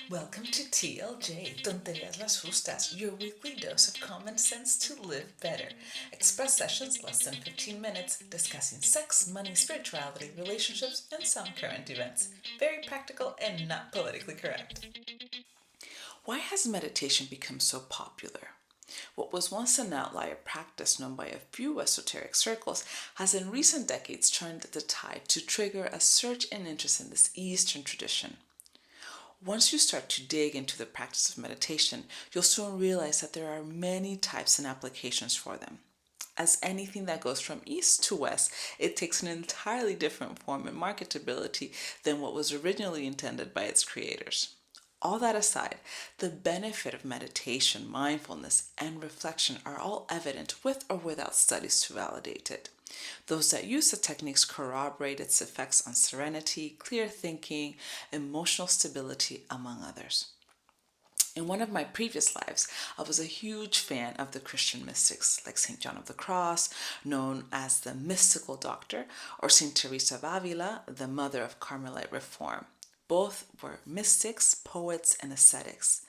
Welcome to TLJ, Tonterías Las Justas, your weekly dose of common sense to live better. Express sessions less than 15 minutes, discussing sex, money, spirituality, relationships, and some current events. Very practical and not politically correct. Why has meditation become so popular? What was once an outlier practice known by a few esoteric circles has in recent decades turned the tide to trigger a surge in interest in this Eastern tradition. Once you start to dig into the practice of meditation, you'll soon realize that there are many types and applications for them. As anything that goes from east to west, it takes an entirely different form and marketability than what was originally intended by its creators. All that aside, the benefit of meditation, mindfulness, and reflection are all evident with or without studies to validate it. Those that use the techniques corroborate its effects on serenity, clear thinking, emotional stability, among others. In one of my previous lives, I was a huge fan of the Christian mystics like St. John of the Cross, known as the mystical doctor, or St. Teresa of Avila, the mother of Carmelite reform. Both were mystics, poets, and ascetics.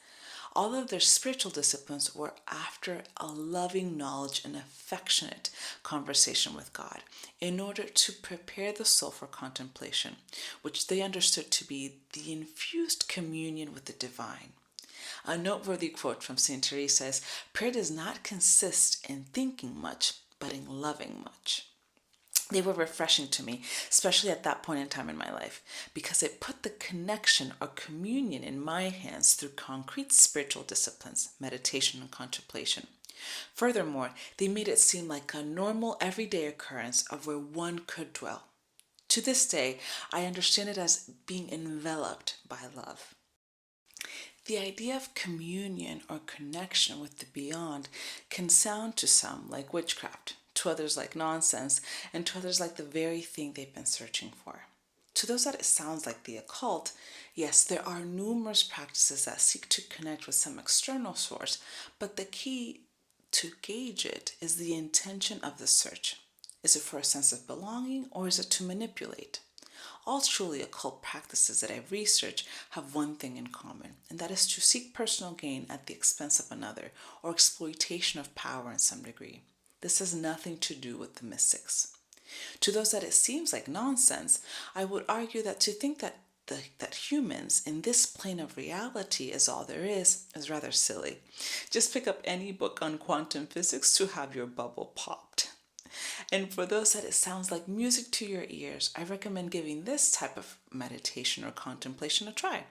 All of their spiritual disciplines were after a loving knowledge and affectionate conversation with God in order to prepare the soul for contemplation, which they understood to be the infused communion with the divine. A noteworthy quote from St. Teresa is, "Prayer does not consist in thinking much, but in loving much." They were refreshing to me, especially at that point in time in my life, because it put the connection or communion in my hands through concrete spiritual disciplines, meditation and contemplation. Furthermore, they made it seem like a normal everyday occurrence of where one could dwell. To this day, I understand it as being enveloped by love. The idea of communion or connection with the beyond can sound to some like witchcraft, to others like nonsense, and to others like the very thing they've been searching for. To those that it sounds like the occult, yes, there are numerous practices that seek to connect with some external source, but the key to gauge it is the intention of the search. Is it for a sense of belonging or is it to manipulate? All truly occult practices that I've researched have one thing in common, and that is to seek personal gain at the expense of another, or exploitation of power in some degree. This has nothing to do with the mystics. To those that it seems like nonsense, I would argue that to think that humans in this plane of reality is all there is rather silly. Just pick up any book on quantum physics to have your bubble popped. And for those that it sounds like music to your ears, I recommend giving this type of meditation or contemplation a try.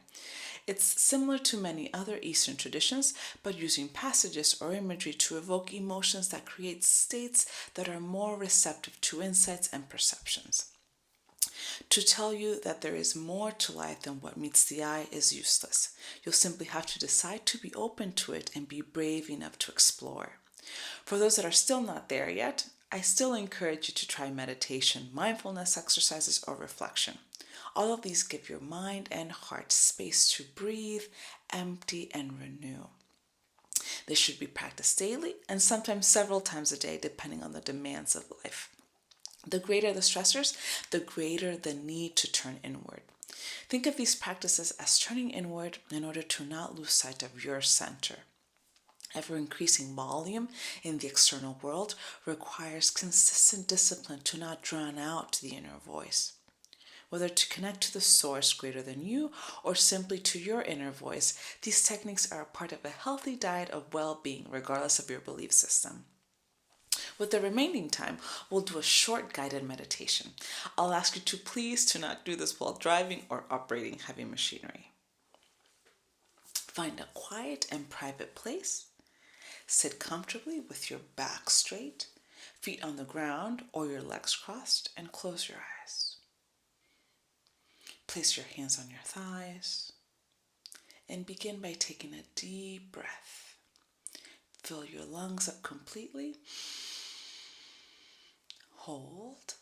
It's similar to many other Eastern traditions, but using passages or imagery to evoke emotions that create states that are more receptive to insights and perceptions. To tell you that there is more to life than what meets the eye is useless. You'll simply have to decide to be open to it and be brave enough to explore. For those that are still not there yet, I still encourage you to try meditation, mindfulness exercises, or reflection. All of these give your mind and heart space to breathe, empty, and renew. They should be practiced daily and sometimes several times a day, depending on the demands of life. The greater the stressors, the greater the need to turn inward. Think of these practices as turning inward in order to not lose sight of your center. Ever increasing volume in the external world requires consistent discipline to not drown out the inner voice. Whether to connect to the source greater than you or simply to your inner voice, these techniques are a part of a healthy diet of well-being regardless of your belief system. With the remaining time, we'll do a short guided meditation. I'll ask you to please to not do this while driving or operating heavy machinery. Find a quiet and private place. Sit comfortably with your back straight, feet on the ground or your legs crossed, and close your eyes. Place your hands on your thighs and begin by taking a deep breath. Fill your lungs up completely. Hold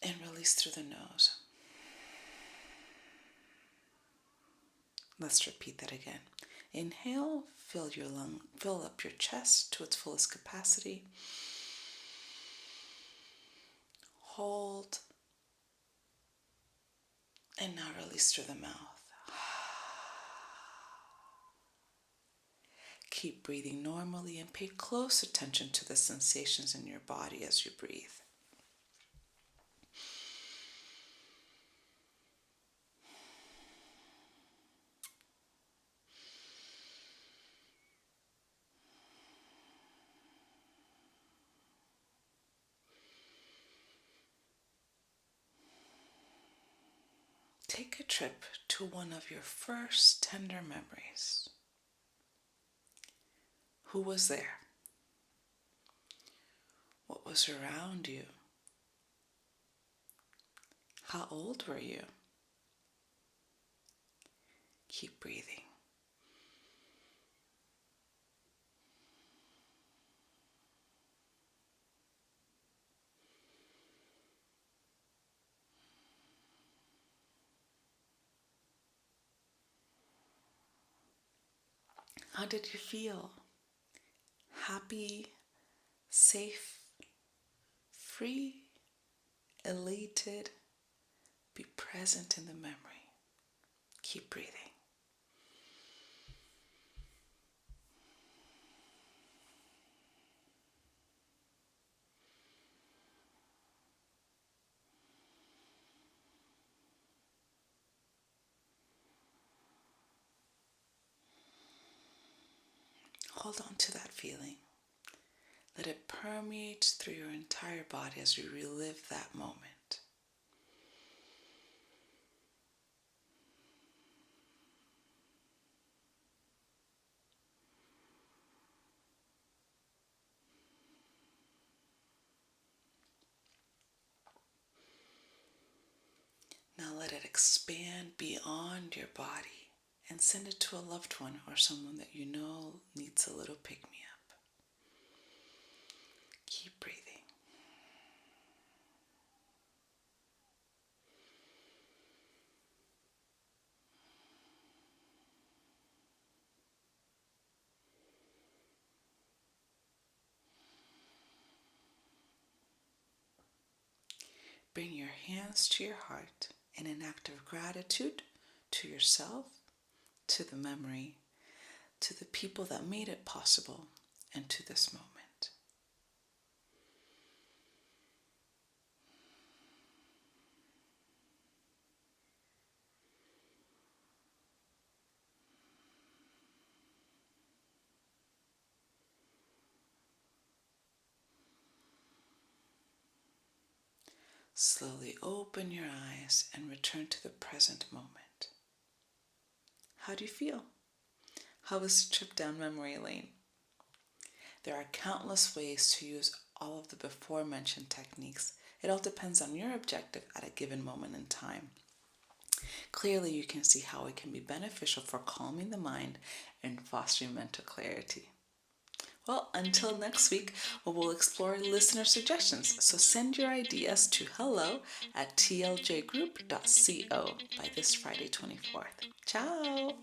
and release through the nose. Let's repeat that again. Inhale, fill up your chest to its fullest capacity. Hold, and now release through the mouth. keep breathing normally and pay close attention to the sensations in your body as you breathe. Take a trip to one of your first tender memories. Who was there? What was around you? How old were you? Keep breathing. How did you feel? Happy, safe, free, elated? Be present in the memory. Keep breathing. Hold on to that feeling. Let it permeate through your entire body as you relive that moment. Now let it expand beyond your body and send it to a loved one or someone that you know needs a little pick-me-up. Keep breathing. Bring your hands to your heart in an act of gratitude to yourself, to the memory, to the people that made it possible, and to this moment. Slowly open your eyes and return to the present moment. How do you feel? How was the trip down memory lane? There are countless ways to use all of the before mentioned techniques. It all depends on your objective at a given moment in time. Clearly, you can see how it can be beneficial for calming the mind and fostering mental clarity. Well, until next week, we'll explore listener suggestions. So send your ideas to hello@tljgroup.co by this Friday 24th. Ciao!